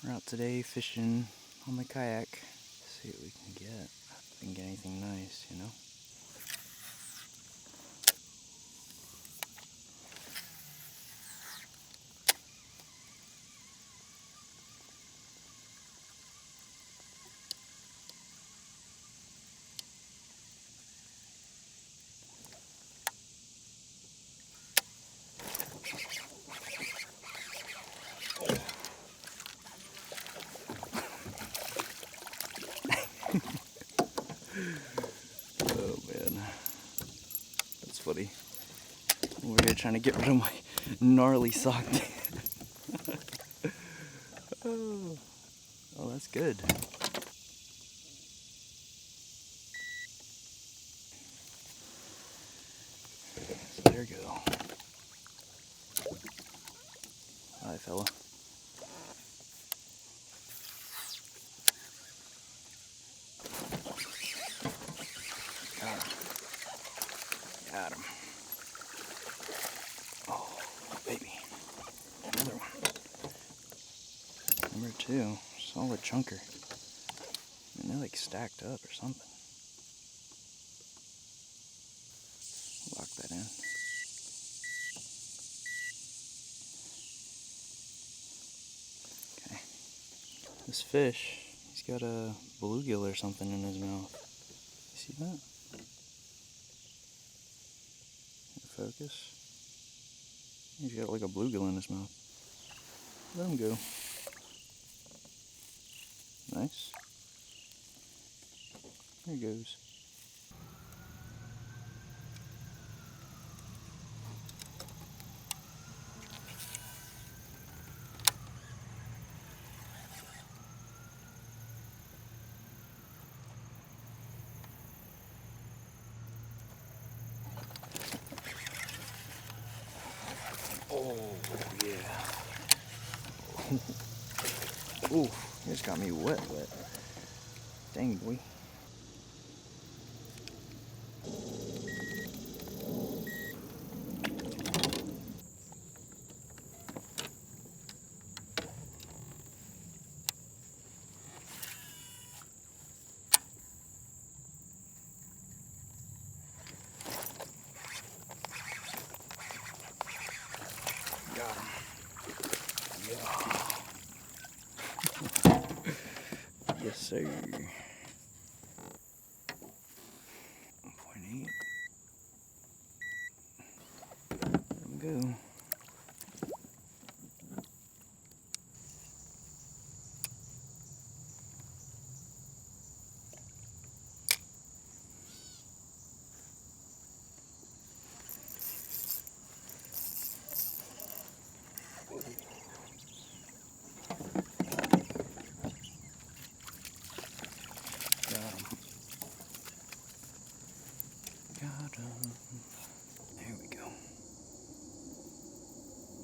We're out today fishing on the kayak. See what we can get. If we can get anything nice, you know? Oh man, that's funny. I'm over here trying to get rid of my gnarly sock. Oh, that's good. So there you go. Hi, fella. Got him. Oh, baby. Another one. Number 2. Solid chunker. And they're like stacked up or something. Lock that in. Okay. This fish, he's got a bluegill or something in his mouth. You see that? Focus. He's got like a bluegill in his mouth. Let him go. Nice. There he goes. Oh, yeah. Ooh, he just got me wet. Dang, boy. Got him. Yeah. Yes, sir. 1.8. Let him go. Got him. There we go.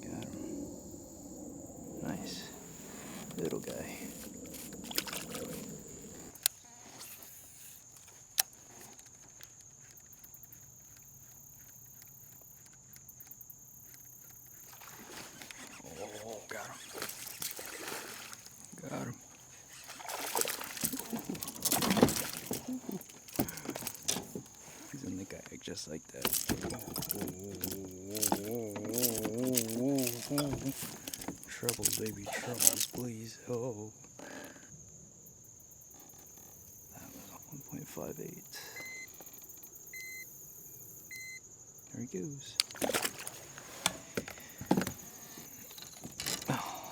Got him. Nice. Little guy. Oh, got him. Got him. He's in the kayak just like that. Troubles, baby, troubles, please. Oh. That was 1.58. There he goes. Oh.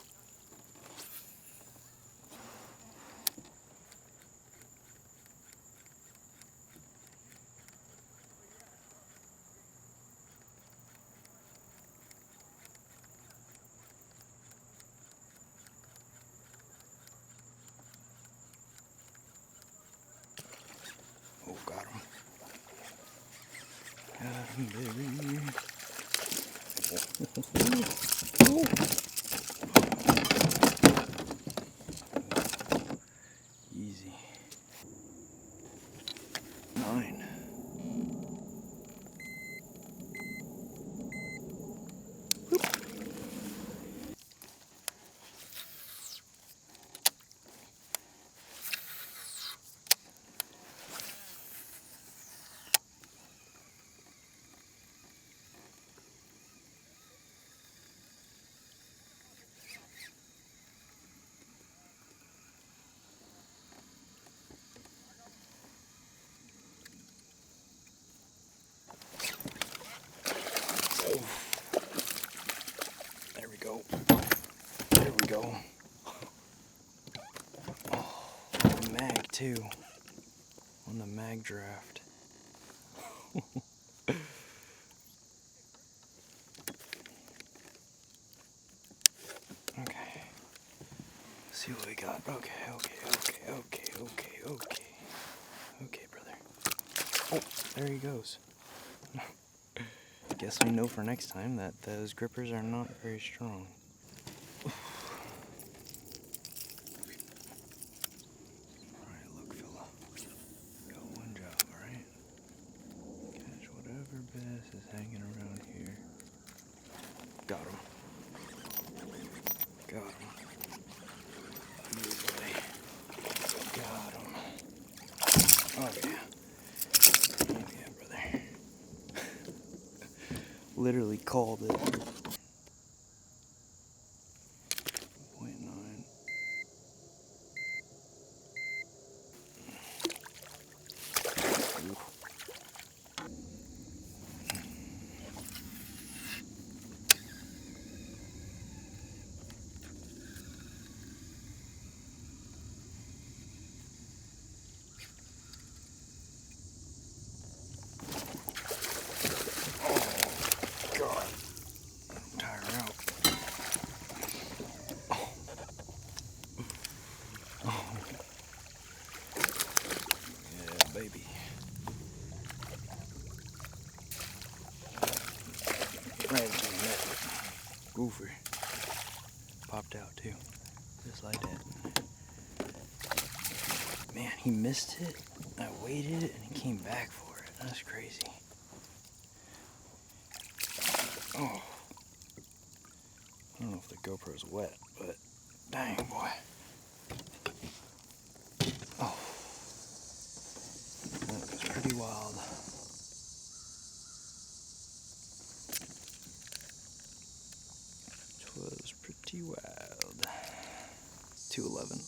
Oh, got him. Got him, baby. Oh. Easy. 9. go. Oh, the mag too. On the Magdraft. Okay. Let's see what we got. Okay. Okay, brother. Oh, there he goes. Guess we know for next time that those grippers are not very strong. Alright, look, fella. Got one job, alright? Catch whatever bass is hanging around here. Got him. Got him. You buddy. Got him. Oh yeah. Oh yeah, brother. Literally called it. 0.9. Ooh. God. Tire out. Oh. Oh. Yeah, baby. Right into the net. Goofer. Popped out too. Just like that. Man, he missed it. I waited and he came back for it. That's crazy. Oh. I don't know if the GoPro's wet, but dang, boy. Oh. That was pretty wild. It was pretty wild. 211.